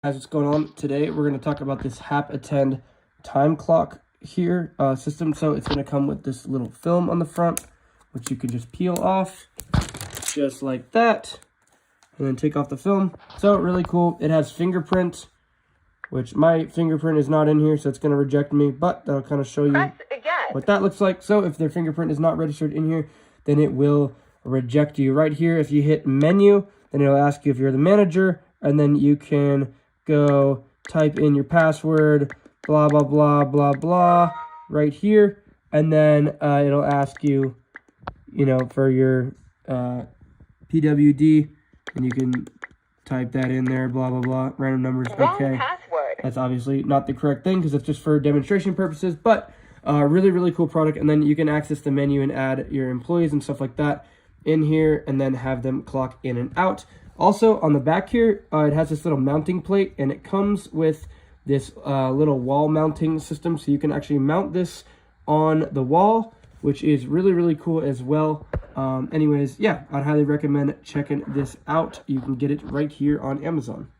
Guys, what's going on? Today we're going to talk about this HapAttend Time Clock here system. So it's going to come with this little film on the front, which you can just peel off just like that, and then take off the film. So really cool. It has fingerprint, which my fingerprint is not in here, so it's going to reject me, but that'll kind of show you what that looks like. So if their fingerprint is not registered in here, then it will reject you. Right here, if you hit menu, then it'll ask you if you're the manager, and then you can go type in your password, blah, blah, blah, blah, blah, right here. And then it'll ask you, for your PWD, and you can type that in there, blah, blah, blah, random numbers, okay. That's obviously not the correct thing because it's just for demonstration purposes, but really, really cool product. And then you can access the menu and add your employees and stuff like that in here, and then have them clock in and out. Also, on the back here, it has this little mounting plate, and it comes with this little wall mounting system, so you can actually mount this on the wall, which is really, really cool as well. Anyways, yeah, I'd highly recommend checking this out. You can get it right here on Amazon.